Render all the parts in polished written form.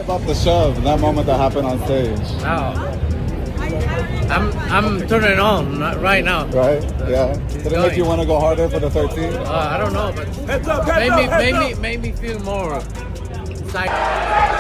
About the shove, that moment that happened on stage. Oh. I'm turning it on right now. Right? Yeah. Did it make you want to go harder for the 13? I don't know, but made me feel more psyched.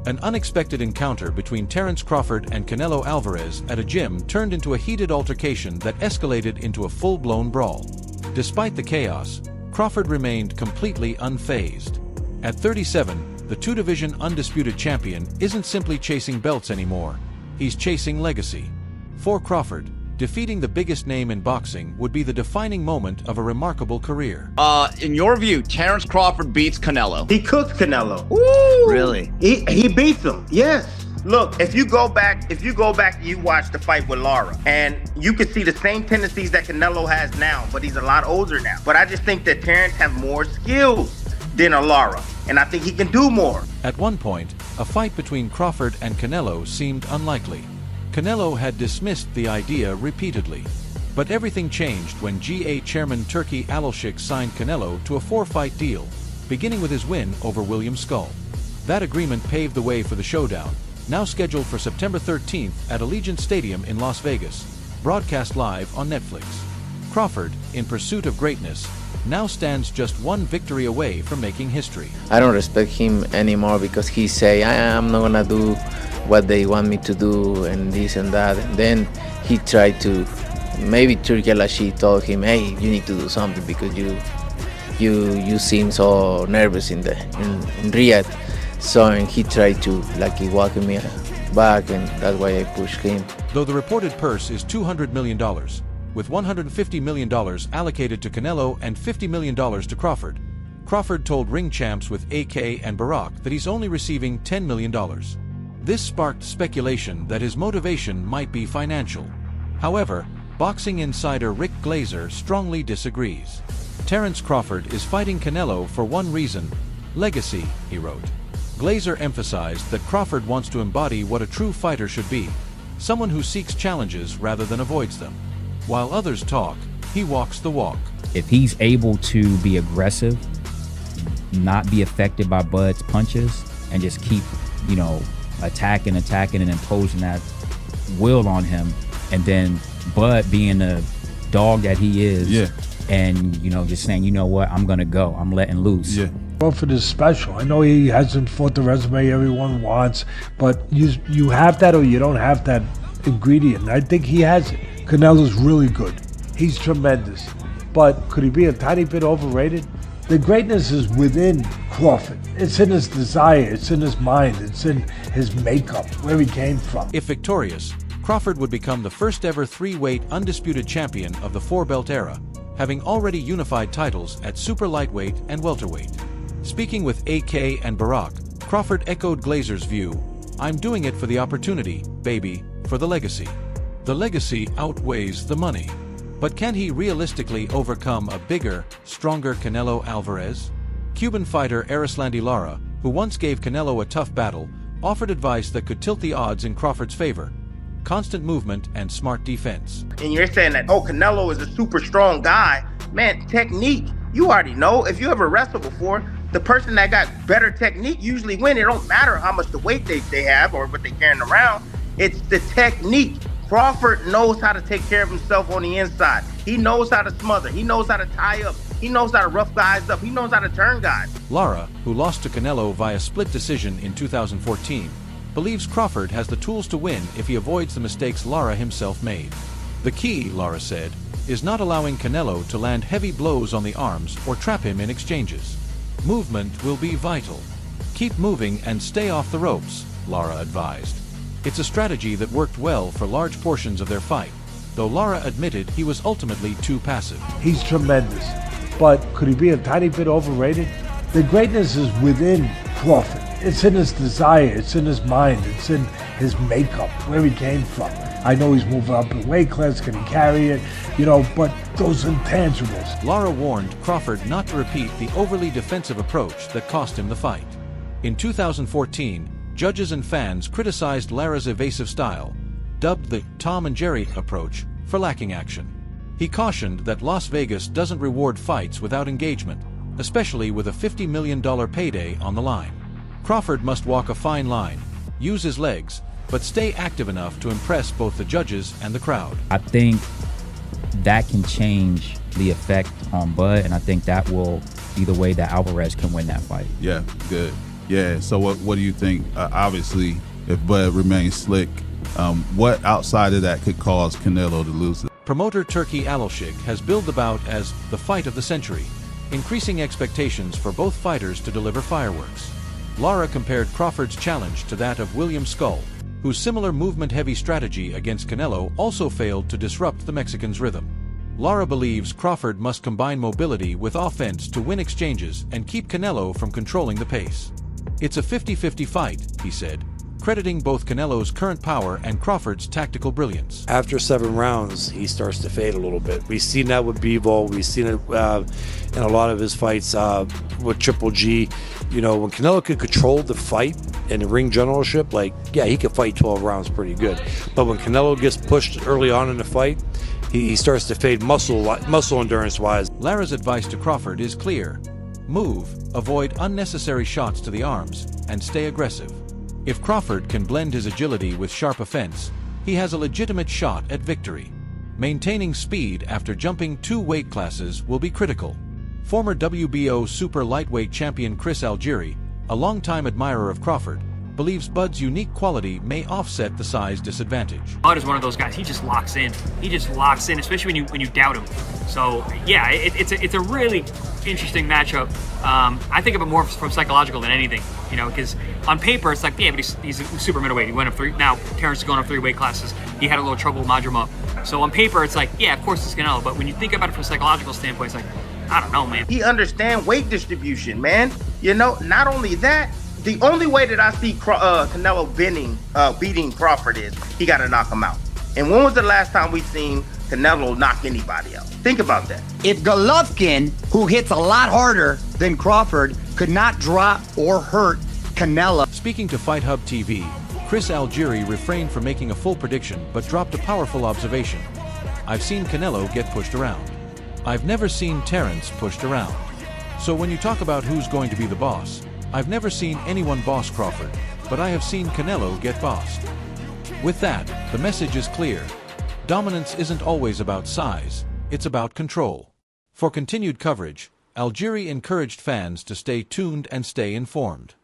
An unexpected encounter between Terence Crawford and Canelo Alvarez at a gym turned into a heated altercation that escalated into a full-blown brawl. Despite the chaos, Crawford remained completely unfazed. At 37, the two-division undisputed champion isn't simply chasing belts anymore. He's chasing legacy. For Crawford, defeating the biggest name in boxing would be the defining moment of a remarkable career. In your view, Terence Crawford beats Canelo. He cooks Canelo. Ooh. Really? He beats him. Yes. Look, if you go back, you watch the fight with Lara, and you can see the same tendencies that Canelo has now, but he's a lot older now. But I just think that Terence has more skills than a Lara, and I think he can do more. At one point, a fight between Crawford and Canelo seemed unlikely. Canelo had dismissed the idea repeatedly. But everything changed when GA chairman Turki Alalshik signed Canelo to a 4-fight deal, beginning with his win over William Skull. That agreement paved the way for the showdown, now scheduled for September 13th at Allegiant Stadium in Las Vegas, broadcast live on Netflix. Crawford, in pursuit of greatness, now stands just one victory away from making history. I don't respect him anymore because he say, I'm not gonna do what they want me to do and this and that. And then he tried to, maybe Turki Alalshik told him, hey, you need to do something because you seem so nervous in Riyadh. So and he tried to he walk me back, and that's why I pushed him. Though the reported purse is $200 million, with $150 million allocated to Canelo and $50 million to Crawford, Crawford told ring champs with AK and Barack that he's only receiving $10 million. This sparked speculation that his motivation might be financial. However, boxing insider Rick Glazer strongly disagrees. Terence Crawford is fighting Canelo for one reason: legacy, he wrote. Glazer emphasized that Crawford wants to embody what a true fighter should be, someone who seeks challenges rather than avoids them. While others talk, he walks the walk. If he's able to be aggressive, not be affected by Bud's punches, and just keep, attacking and imposing that will on him, and then Bud being the dog that he is, and just saying, you know what, I'm gonna go, I'm letting loose. Crawford is special. I know he hasn't fought the resume everyone wants, but you have that or you don't have that ingredient. I think he has it. Canelo's really good. He's tremendous. But could he be a tiny bit overrated? The greatness is within Crawford. It's in his desire, it's in his mind, it's in his makeup, where he came from. If victorious, Crawford would become the first ever 3-weight undisputed champion of the 4-belt era, having already unified titles at super lightweight and welterweight. Speaking with AK and Barack, Crawford echoed Glazer's view, "I'm doing it for the opportunity, baby, for the legacy." The legacy outweighs the money. But can he realistically overcome a bigger, stronger Canelo Alvarez? Cuban fighter Erislandy Lara, who once gave Canelo a tough battle, offered advice that could tilt the odds in Crawford's favor: constant movement and smart defense. And you're saying that, Canelo is a super strong guy. Man, technique, you already know. If you ever wrestled before, the person that got better technique usually win. It don't matter how much the weight they have or what they're carrying around. It's the technique. Crawford knows how to take care of himself on the inside. He knows how to smother. He knows how to tie up. He knows how to rough guys up. He knows how to turn guys. Lara, who lost to Canelo via split decision in 2014, believes Crawford has the tools to win if he avoids the mistakes Lara himself made. The key, Lara said, is not allowing Canelo to land heavy blows on the arms or trap him in exchanges. Movement will be vital. Keep moving and stay off the ropes, Lara advised. It's a strategy that worked well for large portions of their fight, though Lara admitted he was ultimately too passive. He's tremendous, but could he be a tiny bit overrated? The greatness is within Crawford. It's in his desire, it's in his mind, it's in his makeup, where he came from. I know he's moving up in weight class, can he carry it? But those intangibles. Lara warned Crawford not to repeat the overly defensive approach that cost him the fight. In 2014, Judges and fans criticized Lara's evasive style, dubbed the Tom and Jerry approach, for lacking action. He cautioned that Las Vegas doesn't reward fights without engagement, especially with a $50 million payday on the line. Crawford must walk a fine line, use his legs, but stay active enough to impress both the judges and the crowd. I think that can change the effect on Bud, and I think that will be the way that Alvarez can win that fight. Yeah, good. Yeah, so what do you think? Obviously, if Bud remains slick, what outside of that could cause Canelo to lose it? Promoter Turki Alashig has billed the bout as the fight of the century, increasing expectations for both fighters to deliver fireworks. Lara compared Crawford's challenge to that of William Skull, whose similar movement-heavy strategy against Canelo also failed to disrupt the Mexican's rhythm. Lara believes Crawford must combine mobility with offense to win exchanges and keep Canelo from controlling the pace. "It's a 50-50 fight," he said, crediting both Canelo's current power and Crawford's tactical brilliance. After 7 rounds, he starts to fade a little bit. We've seen that with Bivol. We've seen it in a lot of his fights with Triple G. You know, when Canelo could control the fight and the ring generalship, like, yeah, he could fight 12 rounds pretty good. But when Canelo gets pushed early on in the fight, he starts to fade muscle endurance-wise. Lara's advice to Crawford is clear. Move, avoid unnecessary shots to the arms, and stay aggressive. If Crawford can blend his agility with sharp offense, he has a legitimate shot at victory. Maintaining speed after jumping 2 weight classes will be critical. Former WBO super lightweight champion Chris Algieri, a longtime admirer of Crawford, believes Bud's unique quality may offset the size disadvantage. Bud is one of those guys. He just locks in. He just locks in, especially when you doubt him. So yeah, it's a really interesting matchup. I think of it more from psychological than anything, you know, because on paper it's like, yeah, but he's a super middleweight. He went up 3. Now Terence is going up 3 weight classes. He had a little trouble with Majram up. So on paper it's like, yeah, of course it's Canelo. But when you think about it from a psychological standpoint, it's like, I don't know, man. He understands weight distribution, man. You know, not only that, the only way that I see Canelo beating Crawford is he got to knock him out. And when was the last time we seen Canelo knock anybody out? Think about that. If Golovkin, who hits a lot harder than Crawford, could not drop or hurt Canelo. Speaking to Fight Hub TV, Chris Algieri refrained from making a full prediction but dropped a powerful observation. "I've seen Canelo get pushed around. I've never seen Terence pushed around. So when you talk about who's going to be the boss, I've never seen anyone boss Crawford, but I have seen Canelo get bossed." With that, the message is clear. Dominance isn't always about size, it's about control. For continued coverage, Algieri encouraged fans to stay tuned and stay informed.